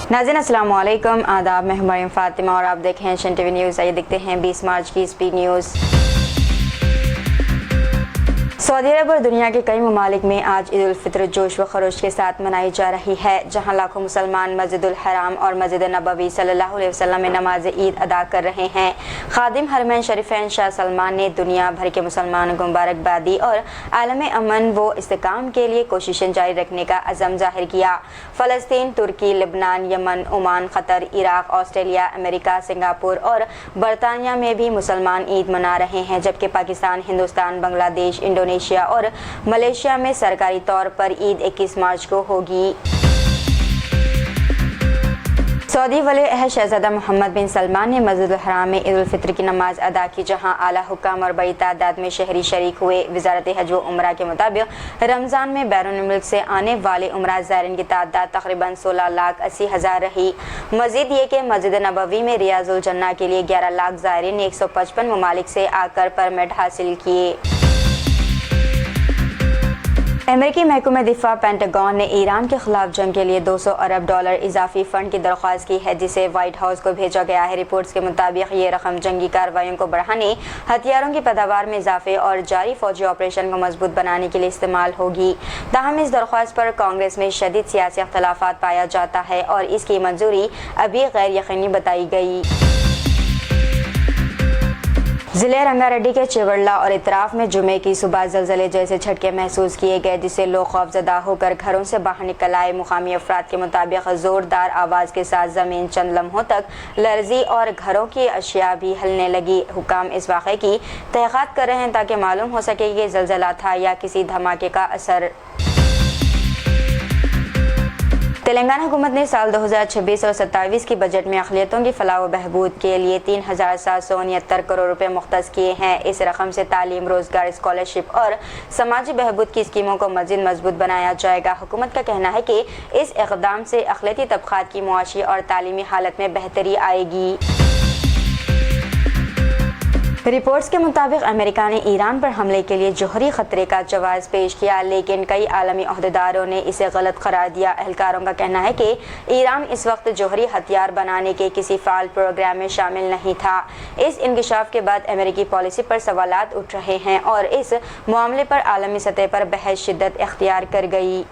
नाज़रीन अस्सलाम वालेकुम, आदाब। मैं मरियम फातिमा और आप देख रहे हैं एशियन टीवी न्यूज़। आइए देखते हैं 20 मार्च की स्पीड न्यूज़। सऊदी अरब और दुनिया के कई ममालिक में आज ईद उल फितर जोश व खरोश के साथ मनाई जा रही है, जहां लाखों मुसलमान मस्जिदुल हराम और मस्जिद नबवी सल्लल्लाहु अलैहि वसल्लम में नमाज ईद अदा कर रहे हैं। खादिम हरमैन शरीफैन शाह सलमान ने दुनिया भर के मुसलमानों को मुबारकबादी और आलम अमन व इस्तेकाम के लिए कोशिशें जारी रखने का अज़म जाहिर किया। फ़लस्तीन, तुर्की, Lebanon, Yemen, Oman, Qatar, Iraq, Australia, America, Singapore और बरतानिया में भी मुसलमान ईद मना रहे हैं, जबकि पाकिस्तान, हिंदुस्तान, बांग्लादेश, इंडोनेशिया और मलेशिया में सरकारी तौर पर ईद 21 मार्च को होगी। सऊदी वली अहद शहजादा मोहम्मद बिन सलमान ने मस्जिदुल हराम में ईद उल फितर की नमाज अदा की, जहां आला हुक्काम और बड़ी तादाद में शहरी शरीक हुए। वज़ारत हज व उम्रा के मुताबिक रमज़ान में बैरून मुल्क से आने वाले उम्रा ज़ायरीन की तादाद तकरीबन 16,80,000 रही। मज़ीद ये कि मस्जिद नबवी में रियाजुल जन्ना के लिए 11 लाख ज़ायरीन ने 155 ममालिक से आकर परमिट हासिल किए। अमेरिकी महकमा दिफा पेंटागन ने ईरान के खिलाफ जंग के लिए $200 अरब इजाफी फंड की दरख्वास्त की है, जिसे व्हाइट हाउस को भेजा गया है। रिपोर्ट्स के मुताबिक ये रकम जंगी कार्रवाइयों को बढ़ाने, हथियारों की पैदावार में इजाफे और जारी फौजी ऑपरेशन को मजबूत बनाने के लिए इस्तेमाल होगी। ताहम इस दरख्वास्त पर कांग्रेस में शदीद सियासी अख्तलाफात पाया जाता है और इसकी मंजूरी अभी गैर यकीनी बताई गई। ज़िले रंगारेड्डी के चिवड़ला और इतराफ में जुमे की सुबह ज़लज़ले जैसे झटके महसूस किए गए, जिससे लोग खौफजदा होकर घरों से बाहर निकल आए। मुकामी अफराद के मुताबिक ज़ोरदार आवाज़ के साथ ज़मीन चंद लम्हों तक लर्जी और घरों की अशिया भी हिलने लगी। हुकाम इस वाक़े की तहक़ीक़ात कर रहे हैं ताकि मालूम हो सके कि ज़लज़ला था या किसी धमाके का असर। तेलंगाना हुकूमत ने साल 2026 और 27 की बजट में अक़लियतों की फलाह व बहबूद के लिए 3,769 करोड़ रुपए मुख्तस किए हैं। इस रकम से तालीम, रोजगार, स्कॉलरशिप और समाजी बहबूद की स्कीमों को मज़ीद मजबूत बनाया जाएगा। हुकूमत का कहना है कि इस इक़दाम से अक़लियती तबक़ात की मुआशी और तालीमी हालत में बेहतरी आएगी। रिपोर्ट्स के मुताबिक अमेरिका ने ईरान पर हमले के लिए जौहरी खतरे का जवाब पेश किया, लेकिन कई आलमी अहदेदारों ने इसे गलत करार दिया। एहलकारों का कहना है कि ईरान इस वक्त जौहरी हथियार बनाने के किसी फ़ाल प्रोग्राम में शामिल नहीं था। इस इंकशाफ के बाद अमेरिकी पॉलिसी पर सवालात उठ रहे हैं और इस मामले पर आलमी सतह पर बहस शिद्दत इख्तियार कर गई।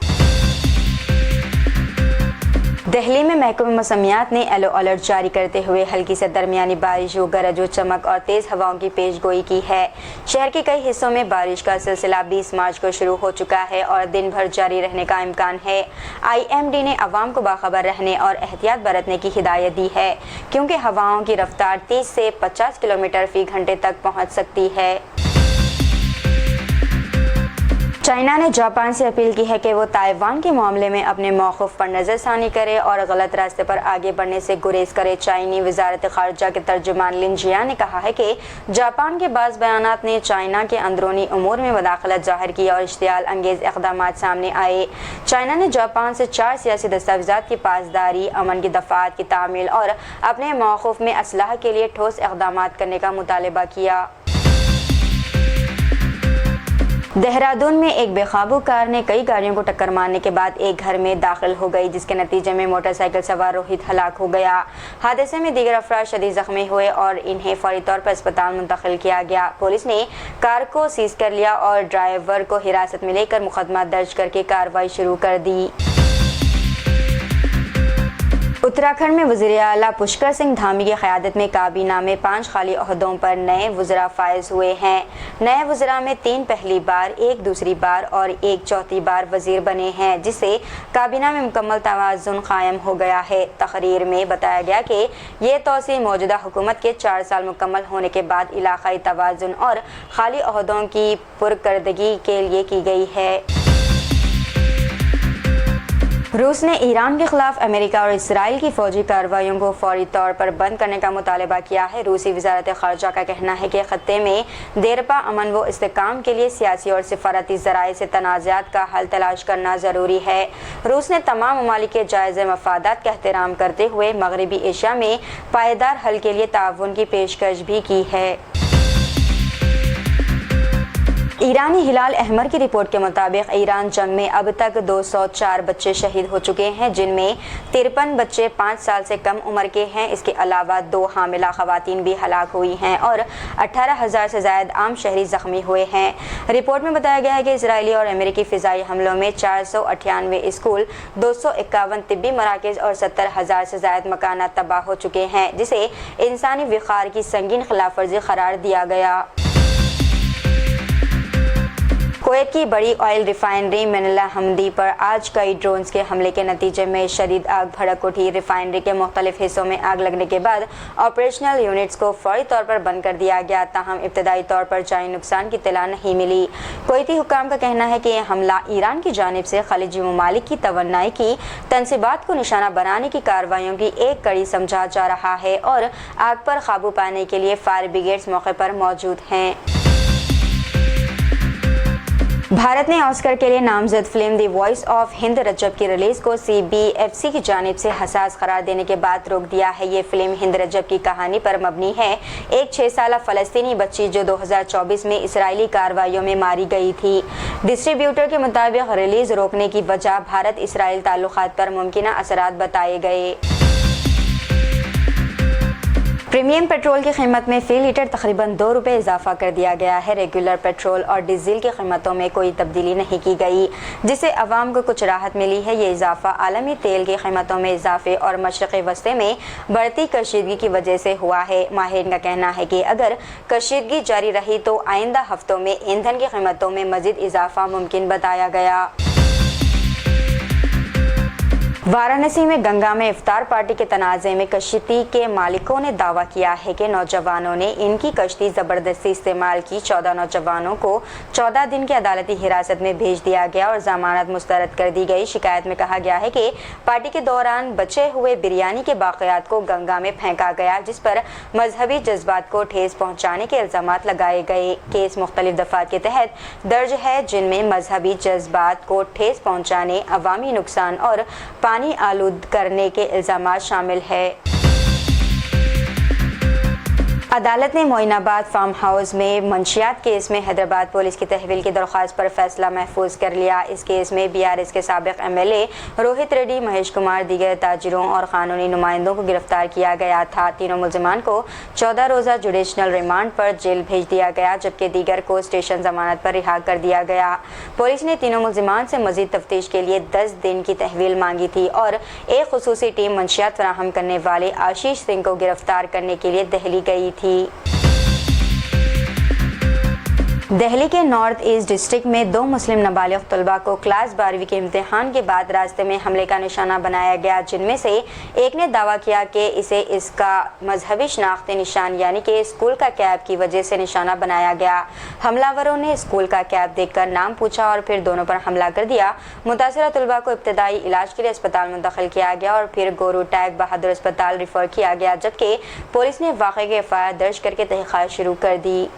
दिल्ली में महकमा मौसमियात ने येलो अलर्ट जारी करते हुए हल्की से दरमियानी बारिश, गरज व चमक और तेज़ हवाओं की पेशगोई की है। शहर के कई हिस्सों में बारिश का सिलसिला 20 मार्च को शुरू हो चुका है और दिन भर जारी रहने का इम्कान है। IMD ने अवाम को बाखबर रहने और एहतियात बरतने की हिदायत दी है, क्योंकि हवाओं की रफ्तार 30 से 50 किलोमीटर फ़ी घंटे तक पहुँच सकती है। चाइना ने जापान से अपील की है कि वो ताइवान के मामले में अपने मौक़िफ़ पर नज़रसानी करे और गलत रास्ते पर आगे बढ़ने से गुरेज करे। चाइनी वज़ारत ख़ारजा के तर्जुमान लिन जियान ने कहा है कि जापान के बाज़ बयानात ने चाइना के अंदरूनी उमूर में मदाखलत ज़ाहिर की और इश्तियाल अंगेज़ इक़दामात सामने आए। चाइना ने जापान से 4 सियासी दस्तावेज़ात की पासदारी, अमन की दफ़ात की तामील और अपने मौक़िफ़ में असलाह के लिए ठोस इक़दामात करने का मुतालबा किया। देहरादून में एक बेकाबू कार ने कई गाड़ियों को टक्कर मारने के बाद एक घर में दाखिल हो गई, जिसके नतीजे में मोटरसाइकिल सवार रोहित हलाक हो गया। हादसे में दीगर अफराद शदीद जख्मी हुए और इन्हें फौरी तौर पर अस्पताल मुंतकिल किया गया। पुलिस ने कार को सीज कर लिया और ड्राइवर को हिरासत में लेकर मुकदमा दर्ज करके कार्रवाई शुरू कर दी। उत्तराखंड में वज़ीर आला पुष्कर सिंह धामी की क़यादत में काबीना में 5 खाली ओहदों पर नए वज़रा फाइज हुए हैं। नए वज़रा में 3 पहली बार, 1 दूसरी बार और 1 चौथी बार वज़ीर बने हैं, जिससे काबीना में मुकम्मल तवाज़ुन कायम हो गया है। तकरीर में बताया गया कि ये तोसी मौजूदा हुकूमत के 4 साल मुकम्मल होने के बाद इलाक़ाई तवाज़ुन और खाली ओहदों की पुरकर्दगी के लिए की गई है। रूस ने ईरान के खिलाफ अमेरिका और इसराइल की फौजी कार्रवाइयों को फौरी तौर पर बंद करने का मुतालबा किया है। रूसी वज़ारत ख़ारजा का कहना है कि ख़त्ते में देरपा अमन व इस्तेकाम के लिए सियासी और सिफारती ज़राए से तनाज़ात का हल तलाश करना ज़रूरी है। रूस ने तमाम ममालिक के जायज़ मफादात का एहतराम करते हुए मगरबी एशिया में पायदार हल के लिए ताउन की पेशकश भी की है। ईरानी हिलाल अहमर की रिपोर्ट के मुताबिक ईरान जंग में अब तक 204 बच्चे शहीद हो चुके हैं, जिनमें 53 बच्चे 5 साल से कम उम्र के हैं। इसके अलावा 2 हामिला खवातीन भी हलाक हुई हैं और 18,000 से ज़्यादा आम शहरी जख्मी हुए हैं। रिपोर्ट में बताया गया है कि इसराइली और अमेरिकी फ़िज़ाई हमलों में 498 स्कूल, 251 तिब्बी मराकज़ और 70,000 से ज़्यादा मकानात तबाह हो चुके हैं, जिसे इंसानी विक़ार की संगीन खिलाफवर्जी करार दिया गया। कुवैत की बड़ी ऑयल रिफाइनरी मिनला हमदी पर आज कई ड्रोन्स के हमले के नतीजे में शदीद आग भड़क उठी। रिफाइनरी के मुख्तलिफ हिस्सों में आग लगने के बाद ऑपरेशनल यूनिट्स को फौरी तौर पर बंद कर दिया गया, ताहम इब्तदाई तौर पर जानी नुकसान की इत्तला नहीं मिली। कुवैती हुक्काम का कहना है कि यह हमला ईरान की जानिब से खलीजी ममालिक की तवन्नाई की तनसीबात को निशाना बनाने की कार्रवाइयों की एक कड़ी समझा जा रहा है और आग पर काबू पाने के लिए फायर ब्रिगेड्स मौके पर मौजूद हैं। भारत ने ऑस्कर के लिए नामजद film the voice of Hind Rajab की रिलीज को CBFC की जानिब से हसास करार देने के बाद रोक दिया है। ये फिल्म हिंद रजब की कहानी पर मबनी है, एक 6 साला फ़लस्तीनी बच्ची जो 2024 में इसराइली कार्रवाइयों में मारी गई थी। डिस्ट्रीब्यूटर के मुताबिक रिलीज रोकने की वजह भारत इसराइल ताल्लुकात पर मुमकिन असरात बताए गए। प्रीमियम पेट्रोल की कीमत में फ़ी लीटर तकरीबन 2 रुपये इजाफा कर दिया गया है। रेगुलर पेट्रोल और डीजल की कीमतों में कोई तब्दीली नहीं की गई, जिससे अवाम को कुछ राहत मिली है। ये इजाफा आलमी तेल की कीमतों में इजाफे और मशरक़ी वस्ते में बढ़ती कशीदगी की वजह से हुआ है। माहिरीन का कहना है कि अगर कशीदगी जारी रही तो आइंदा हफ्तों में ईंधन की कीमतों में मज़ीद इजाफा मुमकिन बताया गया। वाराणसी में गंगा में इफ्तार पार्टी के तनाज़े में कश्ती के मालिकों ने दावा किया है कि नौजवानों ने इनकी कश्ती ज़बरदस्ती इस्तेमाल की। 14 नौजवानों को 14 दिन की अदालती हिरासत में भेज दिया गया और ज़मानत मुस्तरद कर दी गई। शिकायत में कहा गया है कि पार्टी के दौरान बचे हुए बिरयानी के बाक़ियात को गंगा में फेंका गया, जिस पर मजहबी जज्बात को ठेस पहुँचाने के इल्ज़ामात लगाए गए। केस मुख्तलिफ दफ़ात के तहत दर्ज है, जिनमें मजहबी जज्बात को ठेस पहुँचाने, अवामी नुकसान और पानी आलूद करने के इल्ज़ामात शामिल है। अदालत ने मोइनाबाद फार्म हाउस में मंशियात केस में हैदराबाद पुलिस की तहवील की दरख्वास्त पर फैसला महफूज कर लिया। इस केस में BRS के साबिक MLA रोहित रेड्डी, महेश कुमार, दीगर ताजिरों और कानूनी नुमाइंदों को गिरफ्तार किया गया था। तीनों मुल्जिमान को 14 रोज़ा जुडिशनल रिमांड पर जेल भेज दिया गया, जबकि दीगर को स्टेशन जमानत पर रिहा कर दिया गया। पुलिस ने तीनों मुल्जिमान से मजीद तफ्तीश के लिए 10 दिन की तहवील मांगी थी और एक खुसूसी टीम मंशियात फराहम करने वाले आशीष सिंह को गिरफ्तार करने के लिए दिल्ली गई थी। दिल्ली के नॉर्थ ईस्ट डिस्ट्रिक्ट में 2 मुस्लिम नाबालिग तलबा को क्लास 12वीं के इम्तिहान के बाद रास्ते में हमले का निशाना बनाया गया, जिनमें से एक ने दावा किया कि इसे इसका मजहबी शनाख्ती निशान यानी कि स्कूल का कैप की वजह से निशाना बनाया गया। हमलावरों ने स्कूल का कैप देखकर नाम पूछा और फिर दोनों पर हमला कर दिया। मुतासरा तलबा को इब्तदाई इलाज के लिए अस्पताल मुंतकिल किया गया और फिर गोरू टैग बहादुर अस्पताल रिफर किया गया, जबकि पुलिस ने वाक़े की FIR दर्ज करके तहक़ीक़ात शुरू कर दी।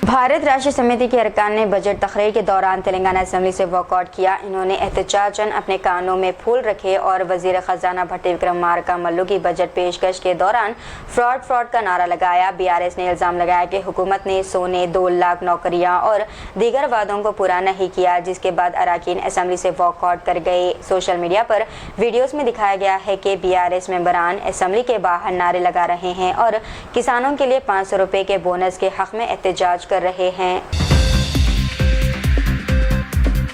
भारत राष्ट्र समिति के अरकान ने बजट तकरीर के दौरान तेलंगाना असम्बली से वॉकआउट किया। इन्होंने एहतजाजन अपने कानों में फूल रखे और वजीर खजाना भट्टी विक्रमार्का मल्लू की बजट पेशकश के दौरान फ्रॉड का नारा लगाया। BRS ने इल्ज़ाम लगाया कि हुकूमत ने सोने, 2 लाख नौकरियां और दीगर वादों को पूरा नहीं किया, जिसके बाद अरकान असम्बली से वॉकआउट कर गए। सोशल मीडिया पर वीडियोज़ में दिखाया गया है कि BRS मेंबरान असम्बली के बाहर नारे लगा रहे हैं और किसानों के लिए 500 रुपये के बोनस के हक़ में एहतजाज कर रहे हैं।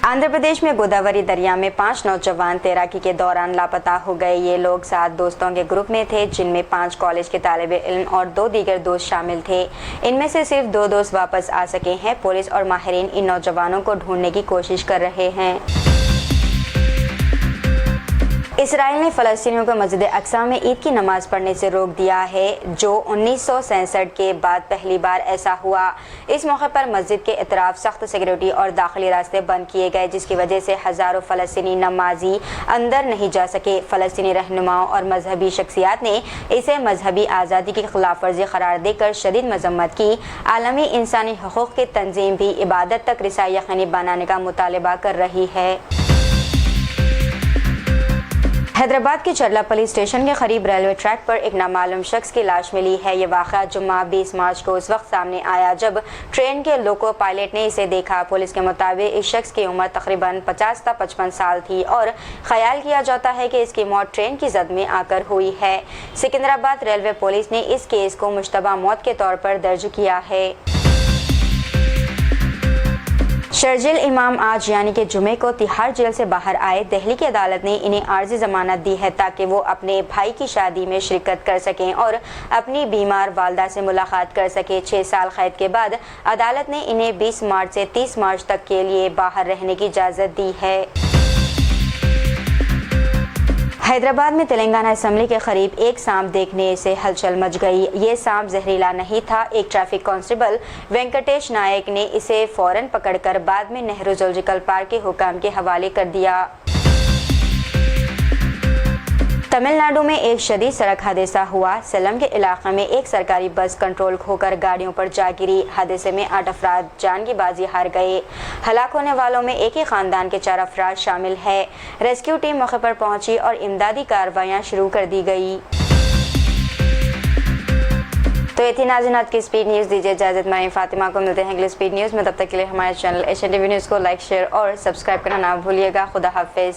आंध्र प्रदेश में गोदावरी दरिया में 5 नौजवान तैराकी के दौरान लापता हो गए। ये लोग 7 दोस्तों के ग्रुप में थे, जिनमें 5 कॉलेज के तालिबे इल्म और 2 दीगर दोस्त शामिल थे। इनमें से सिर्फ 2 दोस्त वापस आ सके हैं। पुलिस और माहिरीन इन नौजवानों को ढूंढने की कोशिश कर रहे हैं। इसराइल ने फ़लस्तीनियों को मस्जिद अक्सा में ईद की नमाज पढ़ने से रोक दिया है, जो 1967 के बाद पहली बार ऐसा हुआ। इस मौके पर मस्जिद के इतराफ सख्त सिक्योरिटी और दाखिली रास्ते बंद किए गए, जिसकी वजह से हज़ारों फ़लस्तीनी नमाजी अंदर नहीं जा सके। फ़लस्तीनी रहनुमाओं और मजहबी शख्सियात ने इसे मजहबी आज़ादी की खिलाफ वर्जी करार देकर शदीद मजम्मत की। आलमी इंसानी हकूक़ की तंजीम भी इबादत तक रसाई यकीनी बनाने का मुतालबा कर रही है। हैदराबाद के चरला पुलिस स्टेशन के करीब रेलवे ट्रैक पर एक नामालूम शख्स की लाश मिली है। ये वाक़या जुम्मा 20 मार्च को उस वक्त सामने आया जब ट्रेन के लोको पायलट ने इसे देखा। पुलिस के मुताबिक इस शख्स की उम्र तकरीबन 50 से 55 साल थी और ख्याल किया जाता है कि इसकी मौत ट्रेन की जद में आकर हुई है। सिकंदराबाद रेलवे पुलिस ने इस केस को मुश्तबा मौत के तौर पर दर्ज किया है। शर्जील इमाम आज यानी कि जुमे को तिहाड़ जेल से बाहर आए। दिल्ली की अदालत ने इन्हें आर्जी जमानत दी है ताकि वो अपने भाई की शादी में शिरकत कर सकें और अपनी बीमार वालदा से मुलाकात कर सकें। 6 साल कैद के बाद अदालत ने इन्हें 20 मार्च से 30 मार्च तक के लिए बाहर रहने की इजाज़त दी है। हैदराबाद में तेलंगाना असम्बली के करीब एक सांप देखने से हलचल मच गई। ये सांप जहरीला नहीं था। एक ट्रैफिक कांस्टेबल वेंकटेश नायक ने इसे फौरन पकड़कर बाद में नेहरू जूलॉजिकल पार्क के हुकाम के हवाले कर दिया। तमिलनाडु में एक शदीद सड़क हादसा हुआ। सेलम के इलाके में एक सरकारी बस कंट्रोल खोकर गाड़ियों पर जा गिरी। हादसे में 8 अफराद जान की बाजी हार गए। हलाक होने वालों में एक ही खानदान के 4 अफराद शामिल है। रेस्क्यू टीम मौके पर पहुंची और इमदादी कार्रवाइयां शुरू कर दी गई। तो ये थी नाज़रीन आज की स्पीड न्यूज़। दीजिए इजाज़त, मैं फातिमा को मिलते हैं अगले स्पीड न्यूज़ में। तब तक के लिए हमारे चैनल एशियन टीवी न्यूज़ को लाइक, शेयर और सब्सक्राइब करना ना भूलिएगा। खुदा हाफिज़।